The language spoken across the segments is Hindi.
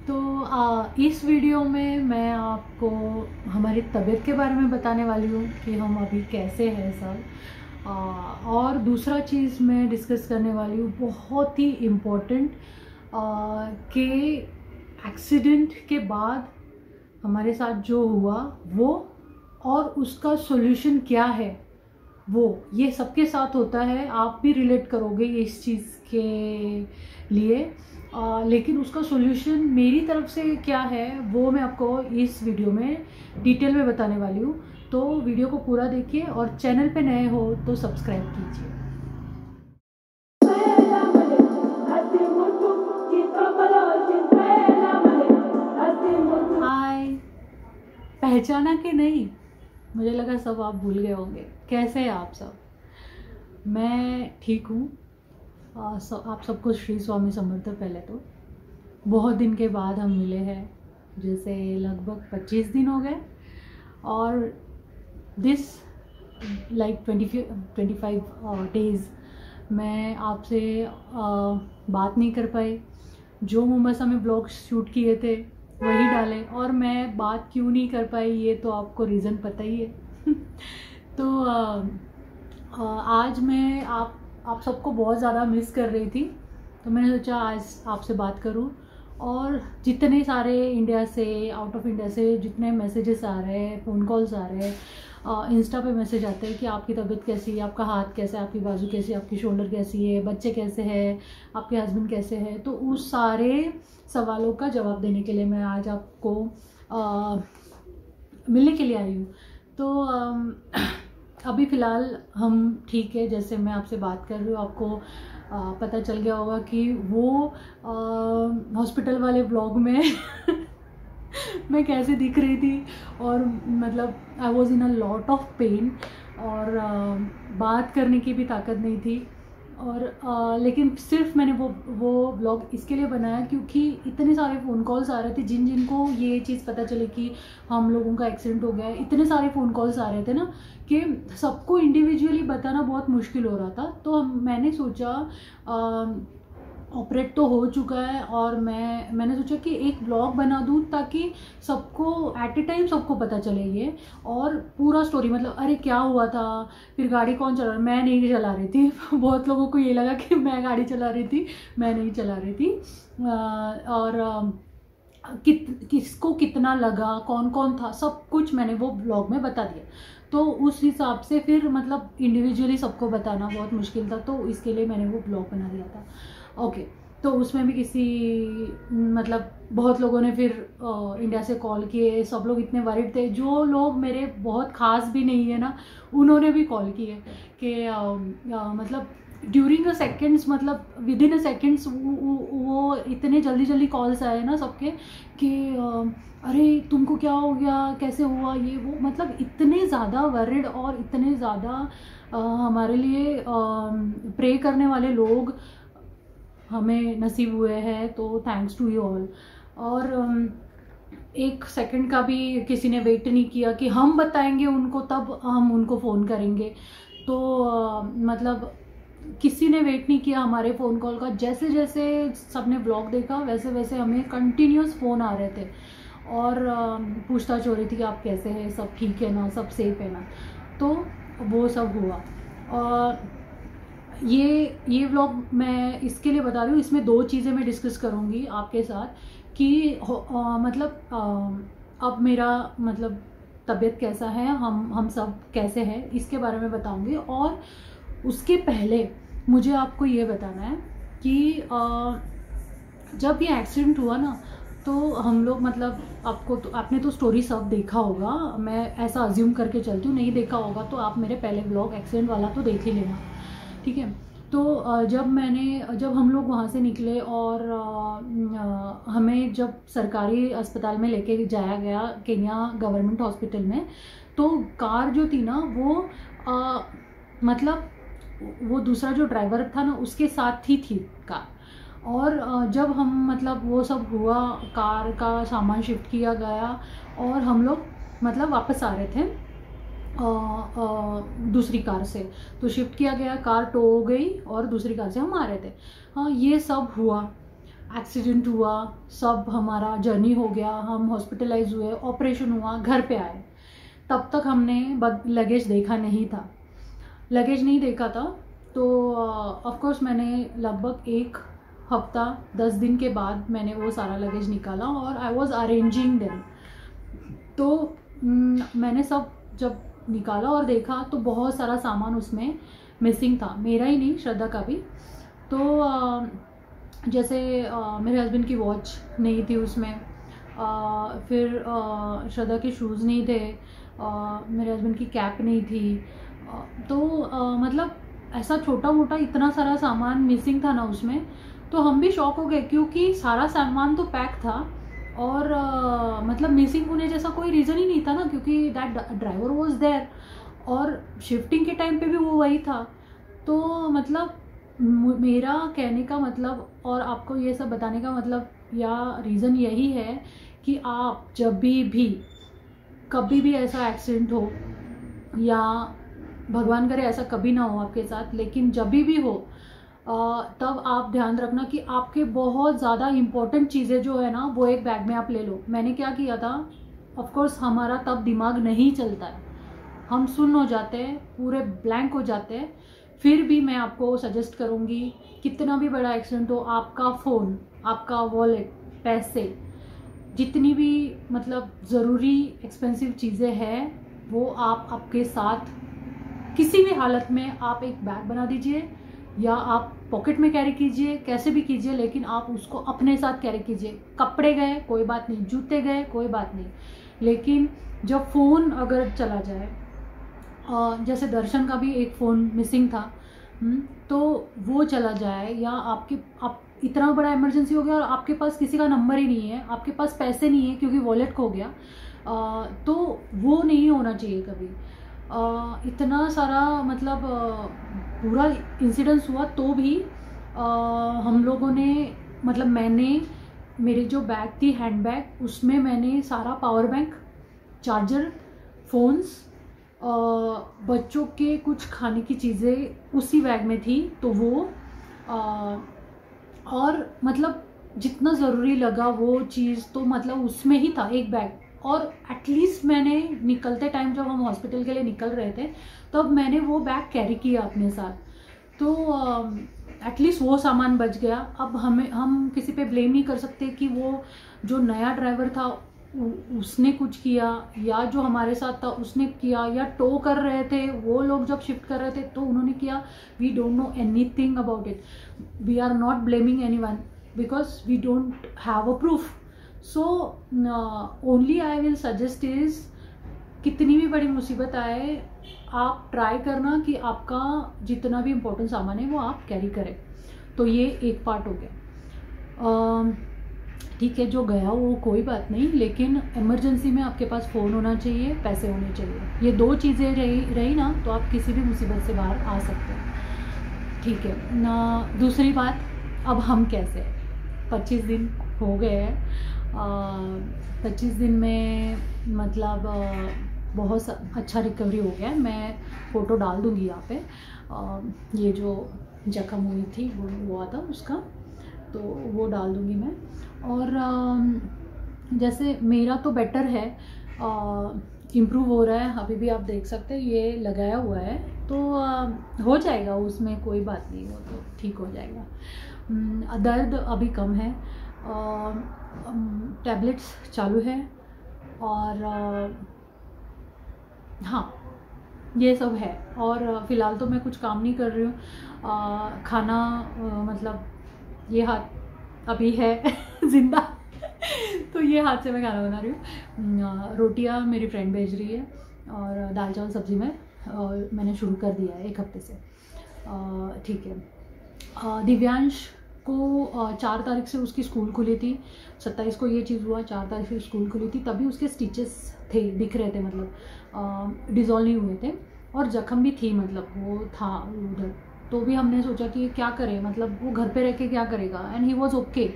इस वीडियो में मैं आपको हमारी तबीयत के बारे में बताने वाली हूँ कि हम अभी कैसे हैं सब। और दूसरा चीज़ मैं डिस्कस करने वाली हूँ बहुत ही इम्पोर्टेंट कि एक्सीडेंट के बाद हमारे साथ जो हुआ वो और उसका सॉल्यूशन क्या है। ये सबके साथ होता है, आप भी रिलेट करोगे इस चीज़ के लिए। लेकिन उसका सॉल्यूशन मेरी तरफ से क्या है वो मैं आपको इस वीडियो में डिटेल में बताने वाली हूँ। तो वीडियो को पूरा देखिए और चैनल पे नए हो तो सब्सक्राइब कीजिए। हाय, पहचाना कि नहीं? मुझे लगा सब आप भूल गए होंगे। कैसे हैं आप सब? मैं ठीक हूँ। आप सबको श्री स्वामी समर्थ। पहले तो बहुत दिन के बाद हम मिले हैं, जैसे लगभग 25 दिन हो गए। और दिस लाइक 25 डेज़ मैं आपसे बात नहीं कर पाई। जो मोमोसा में ब्लॉग शूट किए थे वही डाले, और मैं बात क्यों नहीं कर पाई ये तो आपको रीज़न पता ही है। तो आज मैं आप सबको बहुत ज़्यादा मिस कर रही थी, तो मैंने सोचा आज आपसे बात करूं। और जितने सारे इंडिया से, आउट ऑफ इंडिया से जितने मैसेजेस आ रहे हैं, फ़ोन कॉल्स आ रहे हैं, इंस्टा पे मैसेज आते हैं कि आपकी तबीयत कैसी है, आपका हाथ कैसा है, आपकी बाजू कैसी है, आपकी शोल्डर कैसी है, बच्चे कैसे हैं, आपके हस्बैंड कैसे हैं। तो उस सारे सवालों का जवाब देने के लिए मैं आज आपको मिलने के लिए आई हूँ। तो अभी फ़िलहाल हम ठीक है। जैसे मैं आपसे बात कर रही हूँ, आपको पता चल गया होगा कि वो हॉस्पिटल वाले ब्लॉग में मैं कैसे दिख रही थी, और मतलब I was in a lot of pain, और बात करने की भी ताकत नहीं थी। और लेकिन सिर्फ मैंने वो ब्लॉग इसके लिए बनाया क्योंकि इतने सारे फ़ोन कॉल्स आ रहे थे जिनको ये चीज़ पता चले कि हम लोगों का एक्सीडेंट हो गया है। इतने सारे फ़ोन कॉल्स आ रहे थे ना कि सबको इंडिविजुअली बताना बहुत मुश्किल हो रहा था। तो मैंने सोचा ऑपरेट तो हो चुका है, और मैंने सोचा कि एक ब्लॉग बना दूँ ताकि सबको एट ए टाइम सबको पता चले ये, और पूरा स्टोरी, मतलब अरे क्या हुआ था, फिर गाड़ी कौन चला रहा। मैं नहीं चला रही थी। बहुत लोगों को ये लगा कि मैं गाड़ी चला रही थी, मैं नहीं चला रही थी। और किसको कितना लगा, कौन कौन था, सब कुछ मैंने वो ब्लॉग में बता दिया। तो उस हिसाब से फिर मतलब इंडिविजुअली सबको बताना बहुत मुश्किल था, तो इसके लिए मैंने वो ब्लॉग बना दिया था। ओके, तो उसमें भी मतलब बहुत लोगों ने फिर इंडिया से कॉल किए। सब लोग इतने वरीड थे, जो लोग मेरे बहुत ख़ास भी नहीं है ना, उन्होंने भी कॉल किए कि मतलब ड्यूरिंग अ सेकेंड्स, मतलब विद इन अ सेकेंड्स वो इतने जल्दी कॉल्स आए ना सबके कि अरे तुमको क्या हो गया, कैसे हुआ, ये वो, मतलब इतने ज़्यादा वरीड और इतने ज़्यादा हमारे लिए प्रे करने वाले लोग हमें नसीब हुए हैं। तो थैंक्स टू यू ऑल। और एक सेकंड का भी किसी ने वेट नहीं किया कि हम बताएंगे उनको तब हम उनको फ़ोन करेंगे। तो मतलब किसी ने वेट नहीं किया हमारे फ़ोन कॉल का। जैसे जैसे सबने ब्लॉग देखा वैसे वैसे हमें कंटिन्यूस फ़ोन आ रहे थे, और पूछताछ हो रही थी कि आप कैसे हैं, सब ठीक है ना, सब सेफ है ना। तो वो सब हुआ। और ये व्लॉग मैं इसके लिए बता रही हूँ, इसमें 2 चीज़ें मैं डिस्कस करूँगी आपके साथ कि मतलब अब मेरा मतलब तबीयत कैसा है, हम सब कैसे हैं, इसके बारे में बताऊँगी। और उसके पहले मुझे आपको ये बताना है कि जब ये एक्सीडेंट हुआ ना, तो हम लोग मतलब आपने तो स्टोरी सब देखा होगा, मैं ऐसा अज्यूम करके चलती हूँ। नहीं देखा होगा तो आप मेरे पहले ब्लॉग एक्सीडेंट वाला तो देख ही लेना, ठीक है। तो जब हम लोग वहाँ से निकले और हमें जब सरकारी अस्पताल में लेके जाया गया, केन्या गवर्नमेंट हॉस्पिटल में, तो कार जो थी ना वो मतलब वो दूसरा जो ड्राइवर था ना उसके साथ ही थी कार। और जब हम मतलब वो सब हुआ, कार का सामान शिफ्ट किया गया और हम लोग मतलब वापस आ रहे थे दूसरी कार से, तो शिफ्ट किया गया, कार टो हो गई और दूसरी कार से हम आ रहे थे। हाँ, ये सब हुआ। एक्सीडेंट हुआ, सब हमारा जर्नी हो गया, हम हॉस्पिटलाइज हुए, ऑपरेशन हुआ, घर पे आए, तब तक हमने लगेज देखा नहीं था। लगेज नहीं देखा था तो ऑफ कोर्स मैंने लगभग 1 हफ्ता 10 दिन के बाद मैंने वो सारा लगेज निकाला और आई वॉज अरेंजिंग देम। तो मैंने सब जब निकाला और देखा तो बहुत सारा सामान उसमें मिसिंग था, मेरा ही नहीं, श्रद्धा का भी। तो जैसे मेरे हस्बैंड की वॉच नहीं थी उसमें, फिर श्रद्धा के शूज़ नहीं थे, मेरे हस्बैंड की कैप नहीं थी। तो मतलब ऐसा छोटा मोटा इतना सारा सामान मिसिंग था ना उसमें, तो हम भी शॉक हो गए क्योंकि सारा सामान तो पैक था और मतलब मिसिंग होने जैसा कोई रीज़न ही नहीं था ना, क्योंकि दैट ड्राइवर वाज देयर और शिफ्टिंग के टाइम पे भी वो वही था। तो मतलब मेरा कहने का मतलब और आपको ये सब बताने का मतलब या रीज़न यही है कि आप जब भी कभी भी ऐसा एक्सीडेंट हो, या भगवान करे ऐसा कभी ना हो आपके साथ, लेकिन जब भी हो तब आप ध्यान रखना कि आपके बहुत ज़्यादा इम्पोर्टेंट चीज़ें जो है ना वो एक बैग में आप ले लो। मैंने क्या किया था, ऑफ कोर्स हमारा तब दिमाग नहीं चलता है, हम सुन्न हो जाते हैं, पूरे ब्लैंक हो जाते हैं। फिर भी मैं आपको सजेस्ट करूँगी, कितना भी बड़ा एक्सीडेंट हो, आपका फ़ोन, आपका वॉलेट, पैसे, जितनी भी मतलब ज़रूरी एक्सपेंसिव चीज़ें हैं वो आप आपके साथ किसी भी हालत में आप एक बैग बना दीजिए या आप पॉकेट में कैरी कीजिए, कैसे भी कीजिए, लेकिन आप उसको अपने साथ कैरी कीजिए। कपड़े गए कोई बात नहीं, जूते गए कोई बात नहीं, लेकिन जब फ़ोन अगर चला जाए, जैसे दर्शन का भी एक फ़ोन मिसिंग था, तो वो चला जाए, या आप इतना बड़ा इमरजेंसी हो गया और आपके पास किसी का नंबर ही नहीं है, आपके पास पैसे नहीं है क्योंकि वॉलेट खो गया, तो वो नहीं होना चाहिए कभी। इतना सारा मतलब पूरा इंसिडेंस हुआ तो भी हम लोगों ने मतलब मैंने मेरी जो बैग थी हैंड बैग, उसमें मैंने सारा पावर बैंक, चार्जर, फ़ोन्स, बच्चों के कुछ खाने की चीज़ें उसी बैग में थी, तो वो और मतलब जितना ज़रूरी लगा वो चीज़ तो मतलब उसमें ही था एक बैग। और एटलीस्ट मैंने निकलते टाइम जब हम हॉस्पिटल के लिए निकल रहे थे तब मैंने वो बैग कैरी किया अपने साथ, तो एटलीस्ट वो सामान बच गया। अब हम किसी पे ब्लेम नहीं कर सकते कि वो जो नया ड्राइवर था उसने कुछ किया, या जो हमारे साथ था उसने किया, या टो कर रहे थे वो लोग जब शिफ्ट कर रहे थे तो उन्होंने किया। We don't know anything about it, we are not blaming anyone because we don't have a proof. So only I will suggest is, कितनी भी बड़ी मुसीबत आए आप ट्राई करना कि आपका जितना भी इम्पोर्टेंट सामान है वो आप कैरी करें। तो ये एक पार्ट हो गया। ठीक है, जो गया वो कोई बात नहीं, लेकिन इमरजेंसी में आपके पास फ़ोन होना चाहिए, पैसे होने चाहिए। ये 2 चीज़ें रही ना तो आप किसी भी मुसीबत से बाहर आ सकते हैं। ठीक है ना। दूसरी बात, अब हम कैसे, 25 दिन हो गए हैं, 25 दिन में मतलब बहुत अच्छा रिकवरी हो गया है। मैं फ़ोटो डाल दूँगी यहाँ पे, ये जो जख्म हुई थी वो हुआ था उसका, तो वो डाल दूँगी मैं। और जैसे मेरा तो बेटर है, इम्प्रूव हो रहा है, अभी भी आप देख सकते हैं ये लगाया हुआ है, तो हो जाएगा, उसमें कोई बात नहीं, वो तो ठीक हो जाएगा। दर्द अभी कम है, टैबलेट्स चालू है, और हाँ ये सब है। और फ़िलहाल तो मैं कुछ काम नहीं कर रही हूँ, खाना मतलब ये हाथ अभी है ज़िंदा तो ये हाथ से मैं खाना बना रही हूँ। रोटियाँ मेरी फ्रेंड भेज रही है और दाल चावल सब्ज़ी में मैंने शुरू कर दिया है 1 हफ्ते से। ठीक है। दिव्यांश को 4 तारीख से उसकी स्कूल खुली थी, 27 को ये चीज़ हुआ, 4 तारीख से स्कूल खुली थी, तभी उसके स्टिचेस थे, दिख रहे थे, मतलब डिज़ोल्व नहीं हुए थे, और जख्म भी थी, मतलब वो था उधर। तो भी हमने सोचा कि क्या करें, मतलब वो घर पे रह के क्या करेगा, एंड ही वॉज ओके।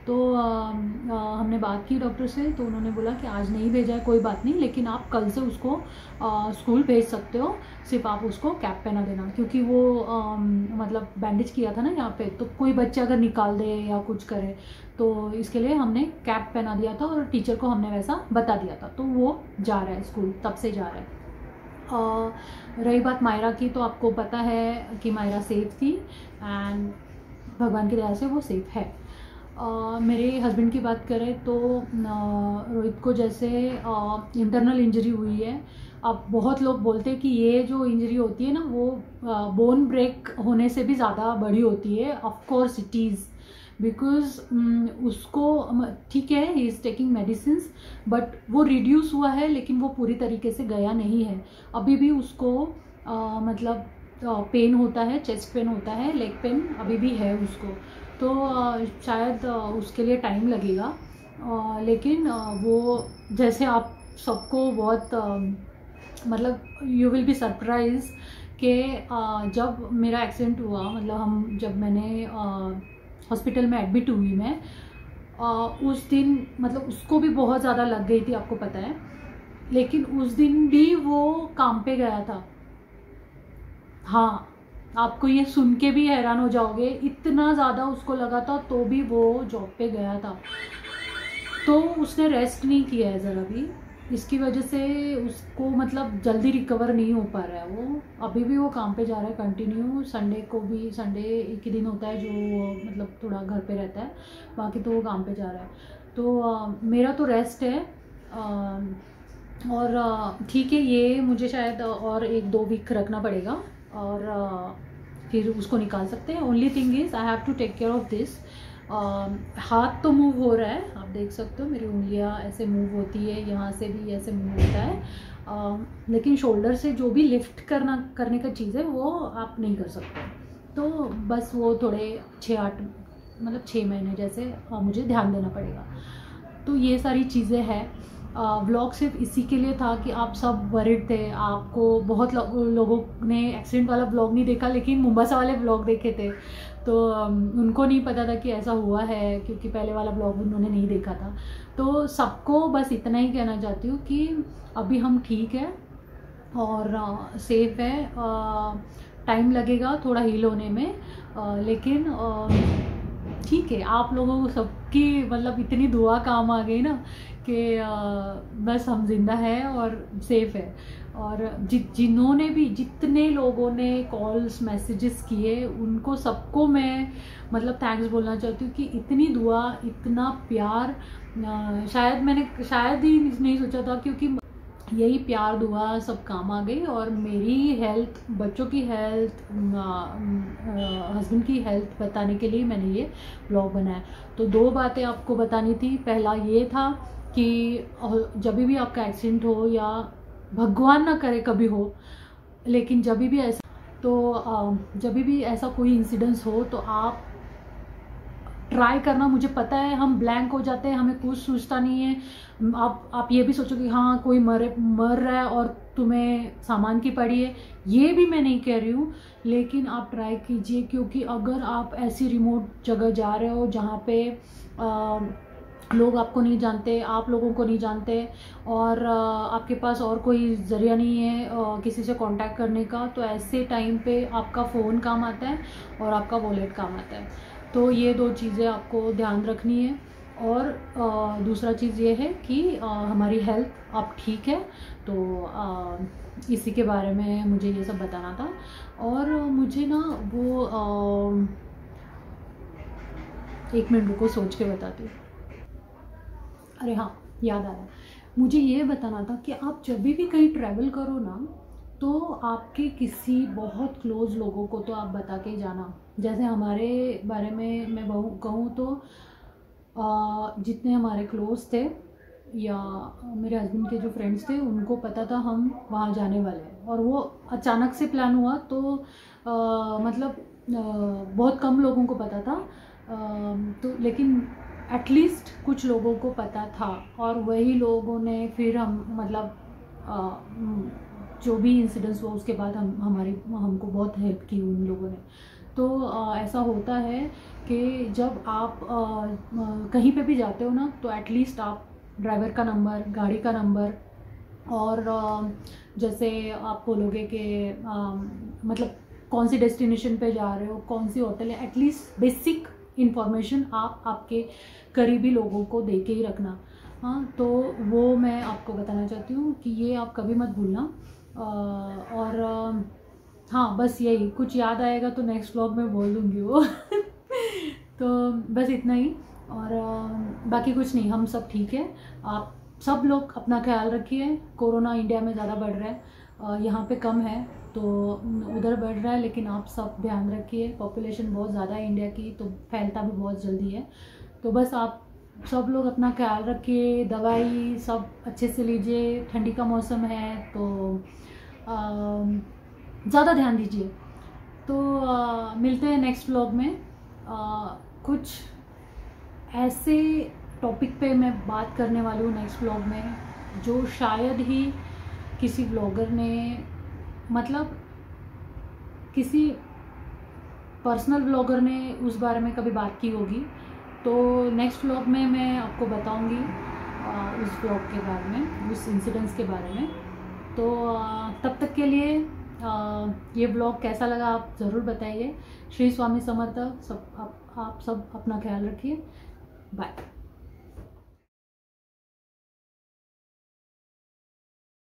तो हमने बात की डॉक्टर से, तो उन्होंने बोला कि आज नहीं भेजा है कोई बात नहीं, लेकिन आप कल से उसको स्कूल भेज सकते हो, सिर्फ आप उसको कैप पहना देना, क्योंकि वो मतलब बैंडेज किया था ना यहाँ पे, तो कोई बच्चा अगर निकाल दे या कुछ करे, तो इसके लिए हमने कैप पहना दिया था और टीचर को हमने वैसा बता दिया था, तो वो जा रहा है स्कूल, तब से जा रहा है। रही बात मायरा की, तो आपको पता है कि मायरा सेफ थी एंड भगवान की दया से वो सेफ है। मेरे हस्बैंड की बात करें तो रोहित को जैसे इंटरनल इंजरी हुई है। अब बहुत लोग बोलते हैं कि ये जो इंजरी होती है ना, वो बोन ब्रेक होने से भी ज़्यादा बड़ी होती है। Of course it is, because उसको ठीक है, he is taking medicines, but वो रिड्यूस हुआ है, लेकिन वो पूरी तरीके से गया नहीं है। अभी भी उसको मतलब पेन होता है, चेस्ट पेन होता है, लेग पेन अभी भी है उसको, तो शायद उसके लिए टाइम लगेगा। लेकिन वो जैसे आप सबको बहुत मतलब यू विल बी सरप्राइज कि जब मेरा एक्सीडेंट हुआ, मतलब जब मैंने हॉस्पिटल में एडमिट हुई मैं, उस दिन मतलब उसको भी बहुत ज़्यादा लग गई थी, आपको पता है, लेकिन उस दिन भी वो काम पे गया था। हाँ, आपको ये सुन के भी हैरान हो जाओगे, इतना ज़्यादा उसको लगा था तो भी वो जॉब पे गया था। तो उसने रेस्ट नहीं किया है ज़रा भी, इसकी वजह से उसको मतलब जल्दी रिकवर नहीं हो पा रहा है। वो अभी भी वो काम पे जा रहा है कंटिन्यू, संडे को भी, संडे एक ही दिन होता है जो मतलब थोड़ा घर पे रहता है, बाकी तो वो काम पे जा रहा है। तो मेरा तो रेस्ट है, और ठीक है, ये मुझे शायद और 1-2 वीक रखना पड़ेगा और फिर उसको निकाल सकते हैं। Only thing is I have to take care of this. हाथ तो मूव हो रहा है, आप देख सकते हो मेरी उंगलियां ऐसे मूव होती है, यहाँ से भी ऐसे मूव होता है, लेकिन शोल्डर से जो भी लिफ्ट करने का चीज़ है वो आप नहीं कर सकते। तो बस वो थोड़े 6-8 मतलब 6 महीने जैसे मुझे ध्यान देना पड़ेगा। तो ये सारी चीज़ें हैं। व्लॉग सिर्फ इसी के लिए था कि आप सब वरिड थे, आपको बहुत लोगों ने एक्सीडेंट वाला व्लॉग नहीं देखा, लेकिन मुंबसा वाले व्लॉग देखे थे, तो उनको नहीं पता था कि ऐसा हुआ है, क्योंकि पहले वाला व्लॉग उन्होंने नहीं देखा था। तो सबको बस इतना ही कहना चाहती हूँ कि अभी हम ठीक है और सेफ है। टाइम लगेगा थोड़ा हील होने में, लेकिन ठीक है। आप लोगों को सबकी मतलब इतनी दुआ काम आ गई ना कि बस हम जिंदा हैं और सेफ है। और जिन्होंने भी, जितने लोगों ने कॉल्स मैसेजेस किए, उनको सबको मैं मतलब थैंक्स बोलना चाहती हूँ कि इतनी दुआ, इतना प्यार, शायद ही नहीं सोचा था, क्योंकि यही प्यार दुआ सब काम आ गई। और मेरी हेल्थ, बच्चों की हेल्थ, हस्बैंड की हेल्थ बताने के लिए मैंने ये ब्लॉग बनाया। तो 2 बातें आपको बतानी थी। पहला ये था कि जब भी आपका एक्सीडेंट हो, या भगवान ना करे कभी हो, लेकिन जब भी ऐसा, तो जब भी ऐसा कोई इंसिडेंस हो, तो आप ट्राई करना। मुझे पता है हम ब्लैंक हो जाते हैं, हमें कुछ सोचता नहीं है। आप ये भी सोचो कि हाँ कोई मर रहा है और तुम्हें सामान की पड़ी है, ये भी मैं नहीं कह रही हूँ, लेकिन आप ट्राई कीजिए। क्योंकि अगर आप ऐसी रिमोट जगह जा रहे हो जहाँ पे लोग आपको नहीं जानते, आप लोगों को नहीं जानते, और आपके पास और कोई ज़रिया नहीं है किसी से कांटेक्ट करने का, तो ऐसे टाइम पे आपका फ़ोन काम आता है और आपका वॉलेट काम आता है। तो ये 2 चीज़ें आपको ध्यान रखनी है। और दूसरा चीज़ ये है कि हमारी हेल्थ अब ठीक है। तो इसी के बारे में मुझे ये सब बताना था। और मुझे ना वो 1 मिनट रुको, सोच के बताती हूँ। अरे हाँ, याद आया, मुझे ये बताना था कि आप जब भी कहीं ट्रैवल करो ना, तो आपके किसी बहुत क्लोज़ लोगों को तो आप बता के जाना। जैसे हमारे बारे में मैं कहूँ तो जितने हमारे क्लोज़ थे, या मेरे हस्बैंड के जो फ्रेंड्स थे, उनको पता था हम वहाँ जाने वाले हैं, और वो अचानक से प्लान हुआ, तो मतलब बहुत कम लोगों को पता था। तो लेकिन एटलीस्ट कुछ लोगों को पता था, और वही लोगों ने फिर हम मतलब जो भी इंसिडेंट्स हुआ उसके बाद हमको बहुत हेल्प की उन लोगों ने। तो ऐसा होता है कि जब आप कहीं पे भी जाते हो ना, तो एटलीस्ट आप ड्राइवर का नंबर, गाड़ी का नंबर, और जैसे आप बोलोगे कि मतलब कौन सी डेस्टिनेशन पे जा रहे हो, कौन सी होटल है, एटलीस्ट बेसिक इन्फॉर्मेशन आप आपके करीबी लोगों को दे के ही रखना। हाँ, तो वो मैं आपको बताना चाहती हूँ कि ये आप कभी मत भूलना। और हाँ, बस यही कुछ याद आएगा तो नेक्स्ट व्लॉग में बोल दूँगी वो तो बस इतना ही, और बाकी कुछ नहीं, हम सब ठीक है। आप सब लोग अपना ख्याल रखिए। कोरोना इंडिया में ज़्यादा बढ़ रहा है, यहाँ पे कम है तो उधर बढ़ रहा है, लेकिन आप सब ध्यान रखिए। पॉपुलेशन बहुत ज़्यादा है इंडिया की, तो फैलता भी बहुत जल्दी है। तो बस आप सब लोग अपना ख्याल रखिए, दवाई सब अच्छे से लीजिए, ठंडी का मौसम है तो ज़्यादा ध्यान दीजिए। तो मिलते हैं नेक्स्ट व्लॉग में। कुछ ऐसे टॉपिक पे मैं बात करने वाली हूँ नेक्स्ट व्लॉग में, जो शायद ही किसी व्लॉगर ने, मतलब किसी पर्सनल व्लॉगर ने उस बारे में कभी बात की होगी। तो नेक्स्ट व्लॉग में मैं आपको बताऊंगी उस व्लॉग के बारे में, उस इंसिडेंट्स के बारे में। तो तब तक के लिए ये व्लॉग कैसा लगा आप ज़रूर बताइए। श्री स्वामी समर्थ। सब आप सब अपना ख्याल रखिए। बाय।